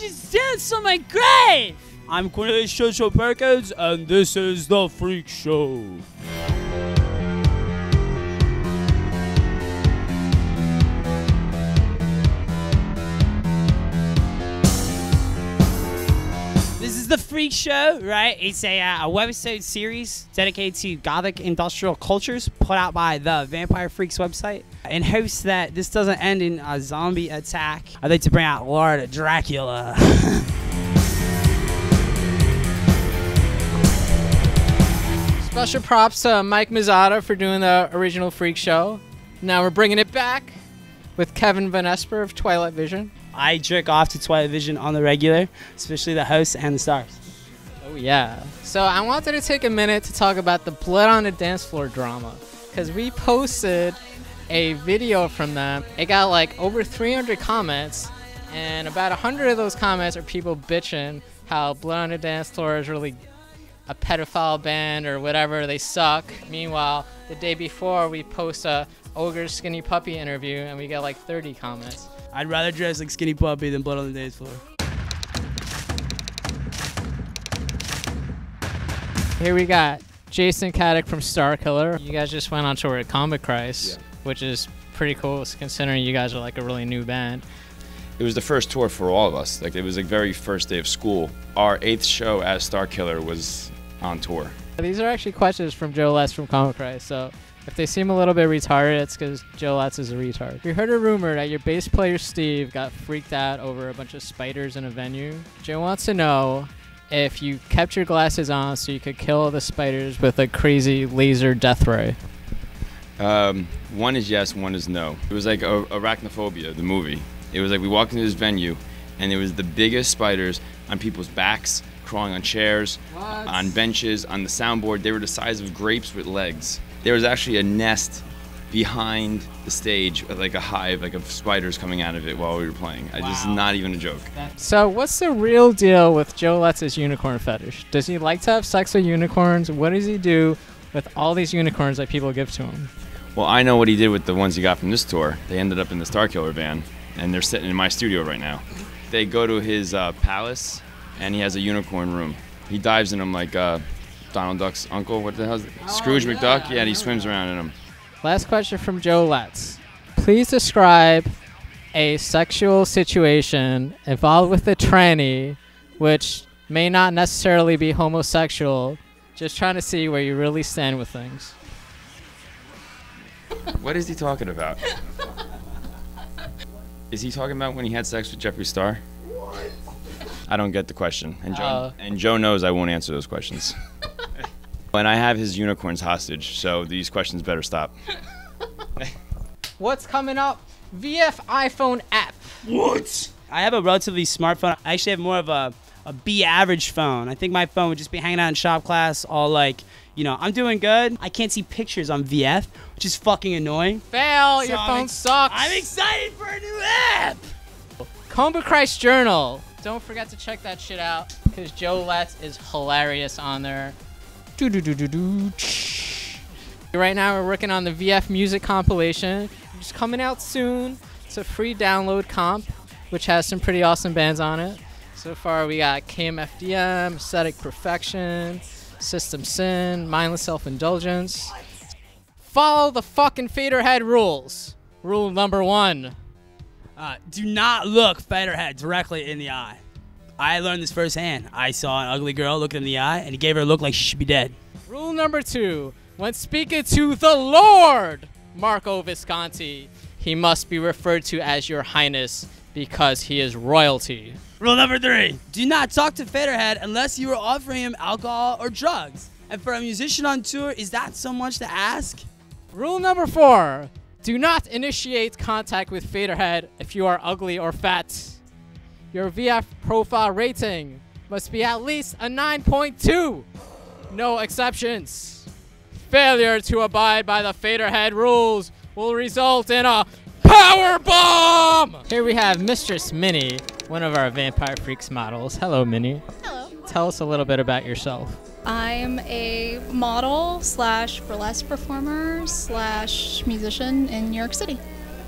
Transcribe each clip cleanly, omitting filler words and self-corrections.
just dance on my grave? I'm Cornelious Churchill Perkins, and this is The Freak Show. This is The Freak Show, right? It's a webisode series dedicated to gothic industrial cultures put out by the Vampire Freaks website. In hopes that this doesn't end in a zombie attack, I'd like to bring out Lord Dracula. Special props to Mike Mizzata for doing the original Freak Show. Now we're bringing it back with Kevin Van Esper of Twilight Vision. I jerk off to Twilight Vision on the regular, especially the hosts and the stars. Oh yeah. So I wanted to take a minute to talk about the Blood on the Dance Floor drama, because we posted a video from them. It got like over 300 comments, and about 100 of those comments are people bitching how Blood on the Dance Floor is really a pedophile band or whatever, they suck. Meanwhile, the day before we post a Ogre Skinny Puppy interview and we get like 30 comments. I'd rather dress like Skinny Puppy than Blood on the Dance Floor. Here we got Jasin Cadic from Starkiller. You guys just went on tour at Comic Christ, which is pretty cool considering you guys are like a really new band. It was the first tour for all of us. Like, it was the very first day of school. Our 8th show as Starkiller was on tour. These are actually questions from Joe Letz from Comic Christ, so if they seem a little bit retarded, it's because Joe Letz is a retard. We heard a rumor that your bass player Steve got freaked out over a bunch of spiders in a venue. Joe wants to know if you kept your glasses on so you could kill the spiders with a crazy laser death ray. One is yes, one is no. It was like Arachnophobia, the movie. It was like we walked into this venue, and there was the biggest spiders on people's backs, crawling on chairs, on benches, on the soundboard. They were the size of grapes with legs. There was actually a nest behind the stage, like a hive, like of spiders coming out of it while we were playing. This is not even a joke. So what's the real deal with Joe Letz's unicorn fetish? Does he like to have sex with unicorns? What does he do with all these unicorns that people give to him? Well, I know what he did with the ones he got from this tour. They ended up in the Starkiller van, and they're sitting in my studio right now. They go to his palace, and he has a unicorn room. He dives in them like Donald Duck's uncle. What the hell is it? Scrooge McDuck? Yeah, and he swims around in them. Last question from Joe Letz. Please describe a sexual situation involved with a tranny, which may not necessarily be homosexual. Just trying to see where you really stand with things. What is he talking about? Is he talking about when he had sex with Jeffree Star? What? I don't get the question. And Joe knows I won't answer those questions. And I have his unicorns hostage, so these questions better stop. What's coming up? VF iPhone app. What? I have a relatively smart phone. I actually have more of a B-average phone. I think my phone would just be hanging out in shop class all like, you know, I'm doing good. I can't see pictures on VF, which is fucking annoying. Fail, your phone sucks. I'm excited for a new app. Comic Christ Journal. Don't forget to check that shit out, because Joe Letz is hilarious on there. Right now we're working on the VF music compilation, which is coming out soon. It's a free download comp, which has some pretty awesome bands on it. So far we got KMFDM, Aesthetic Perfection, System Sin, Mindless Self-Indulgence. Follow the fucking Faderhead rules. Rule number 1. Do not look Faderhead directly in the eye. I learned this firsthand. I saw an ugly girl look in the eye, and it gave her a look like she should be dead. Rule number 2. When speaking to the Lord Marco Visconti, he must be referred to as Your Highness because he is royalty. Rule number 3. Do not talk to Faderhead unless you are offering him alcohol or drugs. And for a musician on tour, is that so much to ask? Rule number 4. Do not initiate contact with Faderhead if you are ugly or fat. Your VF profile rating must be at least a 9.2. No exceptions. Failure to abide by the Faderhead rules will result in a power bomb! Here we have Mistress Mini, one of our Vampire Freaks models. Hello, Minnie. Hello. Tell us a little bit about yourself. I'm a model / burlesque performer / musician in New York City.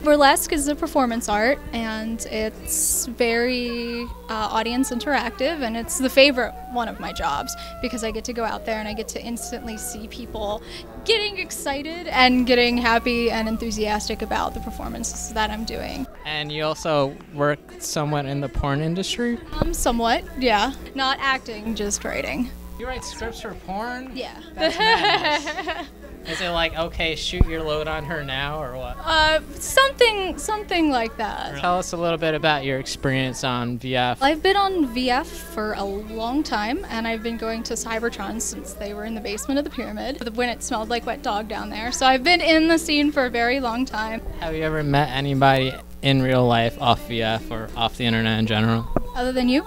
Burlesque is a performance art, and it's very audience interactive, and it's the favorite one of my jobs because I get to go out there and I get to instantly see people getting excited and getting happy and enthusiastic about the performances that I'm doing. And you also work somewhat in the porn industry? Somewhat, yeah. Not acting, just writing. You write scripts for porn? Yeah. That's madness. Is it like, okay, shoot your load on her now, or what? Something like that. Tell us a little bit about your experience on VF. I've been on VF for a long time, and I've been going to Cybertron since they were in the basement of the pyramid, when it smelled like wet dog down there. So I've been in the scene for a very long time. Have you ever met anybody in real life off VF or off the internet in general? Other than you?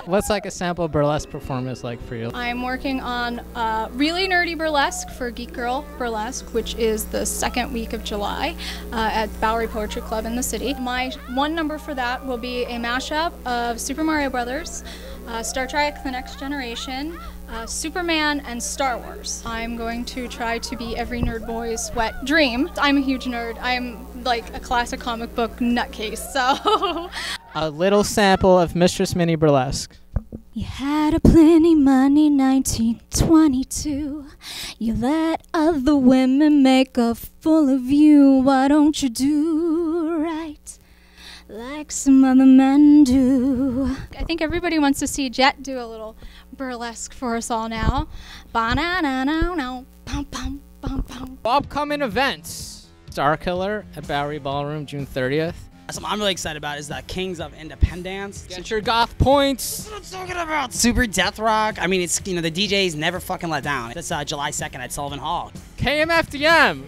What's like a sample burlesque performance like for you? I'm working on really nerdy burlesque for Geek Girl Burlesque, which is the second week of July at Bowery Poetry Club in the city. My one number for that will be a mashup of Super Mario Brothers, Star Trek The Next Generation, Superman, and Star Wars. I'm going to try to be every nerd boy's wet dream. I'm a huge nerd. I'm like a classic comic book nutcase, so... A little sample of Mistress Mini burlesque. You had a plenty money 1922. You let other women make a fool of you. Why don't you do right like some other men do? I think everybody wants to see Jet do a little burlesque for us all now. Ba-na-na-na-na, bum-bum, bum-bum. Upcoming events. Starkiller at Bowery Ballroom, June 30th. Something I'm really excited about is the Kings of Independence. Get your goth points. What I'm talking about. Super Death Rock. I mean, it's, you know, the DJs never fucking let down. That's July 2nd at Sullivan Hall. KMFDM.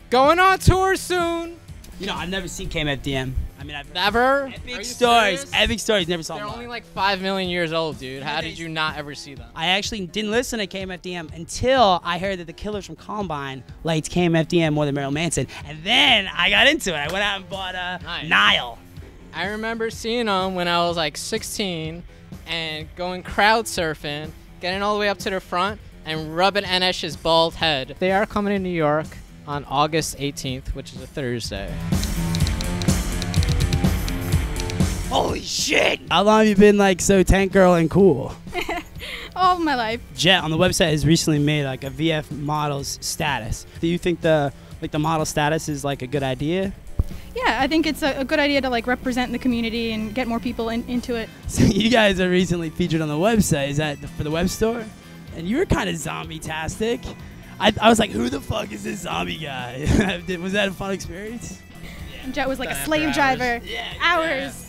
Going on tour soon. You know, I've never seen KMFDM. I mean, I've never. Epic stories. Epic stories. Never saw They're them. only like 5 million years old, dude. How did you not ever see them? I actually didn't listen to KMFDM until I heard that the Killers from Columbine liked KMFDM more than Marilyn Manson, and then I got into it. I went out and bought Nice. Nile. I remember seeing them when I was like 16 and going crowd surfing, getting all the way up to the front and rubbing Anesh's bald head. They are coming to New York on August 18th, which is a Thursday. Holy shit! How long have you been like so tank girl and cool? All of my life. Jet on the website has recently made like a VF model's status. Do you think the model status is like a good idea? Yeah, I think it's a good idea to like represent the community and get more people into it. So you guys are recently featured on the website. Is that for the web store? And you were kind of zombie-tastic. I was like, who the fuck is this zombie guy? Was that a fun experience? Jet was like a slave driver. Yeah, hours.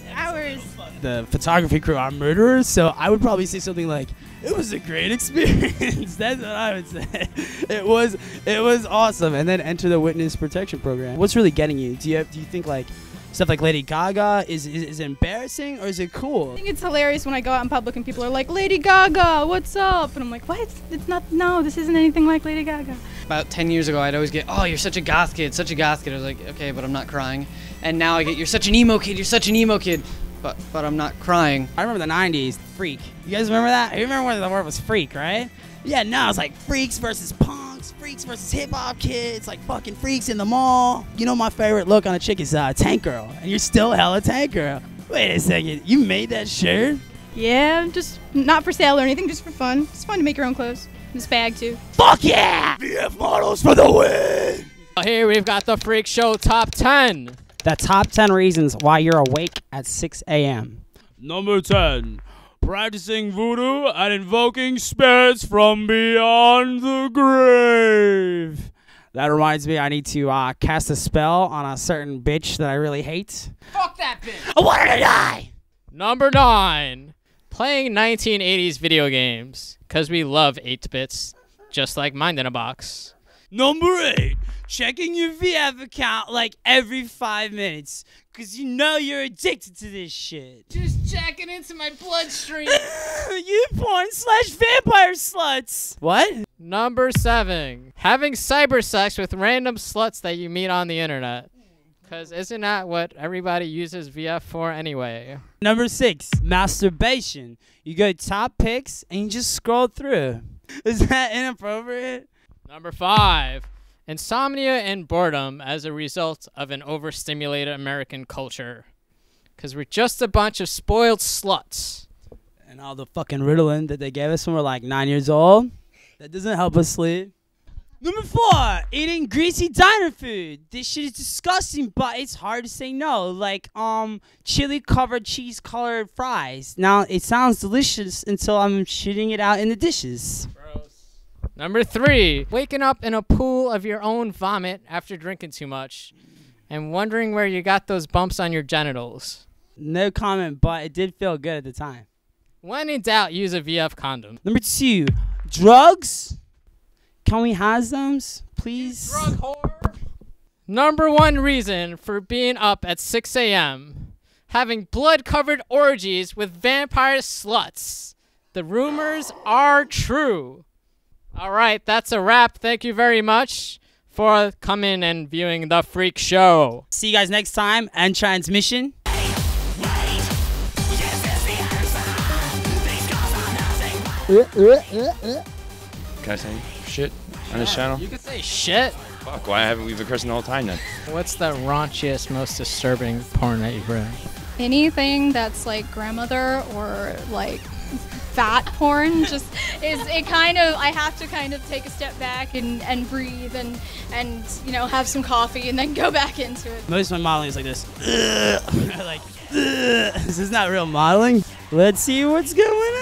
The photography crew are murderers, so I would probably say something like, it was a great experience. That's what I would say. It was awesome. And then enter the witness protection program. What's really getting you? Do you think like stuff like Lady Gaga is embarrassing, or is it cool? I think it's hilarious when I go out in public and people are like, Lady Gaga, what's up? And I'm like, what? It's not, no, this isn't anything like Lady Gaga. About 10 years ago, I'd always get, oh, you're such a goth kid, such a goth kid. I was like, okay, but I'm not crying. And now I get, you're such an emo kid, you're such an emo kid. But I'm not crying. I remember the 90s, freak. You guys remember that? You remember when the word was freak, right? Yeah, now it's like freaks versus punks, freaks versus hip-hop kids, like fucking freaks in the mall. You know my favorite look on a chick is tank girl, and you're still hella tank girl. Wait a second, you made that shirt? Yeah, just not for sale or anything, just for fun. It's fun to make your own clothes. This bag, too. Fuck yeah! VF models for the win! Here we've got the Freak Show Top 10. The top 10 reasons why you're awake at 6 a.m. Number 10. Practicing voodoo and invoking spirits from beyond the grave. That reminds me, I need to cast a spell on a certain bitch that I really hate. Fuck that bitch! I want her to die! Number 9. Playing 1980s video games. Because we love 8-bits, just like Mind in a Box. Number 8. Checking your VF account like every 5 minutes. Because you know you're addicted to this shit. Just checking into my bloodstream. You porn/vampire sluts. What? Number 7. Having cyber sex with random sluts that you meet on the internet. Because isn't that what everybody uses VF for anyway? Number 6. Masturbation. You go top picks and you just scroll through. Is that inappropriate? Number 5. Insomnia and boredom as a result of an overstimulated American culture. Because we're just a bunch of spoiled sluts. And all the fucking Ritalin that they gave us when we're like 9 years old. That doesn't help us sleep. Number 4, eating greasy diner food. This shit is disgusting, but it's hard to say no. Like, chili-covered, cheese-colored fries. Now, it sounds delicious until I'm shitting it out in the dishes. Gross. Number 3, waking up in a pool of your own vomit after drinking too much and wondering where you got those bumps on your genitals. No comment, but it did feel good at the time. When in doubt, use a VF condom. Number 2, drugs. Can we have them, please? Drug whore. Number 1 reason for being up at 6 a.m. Having blood-covered orgies with vampire sluts. The rumors are true. All right, that's a wrap. Thank you very much for coming and viewing the Freak Show. See you guys next time. End transmission. Can I say shit on this channel? You can say shit. Fuck, why haven't we been cursing the whole time then? What's the raunchiest, most disturbing porn that you've read? Anything that's like grandmother or like fat porn just is it kind of I have to kind of take a step back and breathe and you know have some coffee and then go back into it. Most of my modeling is like this. Like, this is not real modeling. Let's see what's going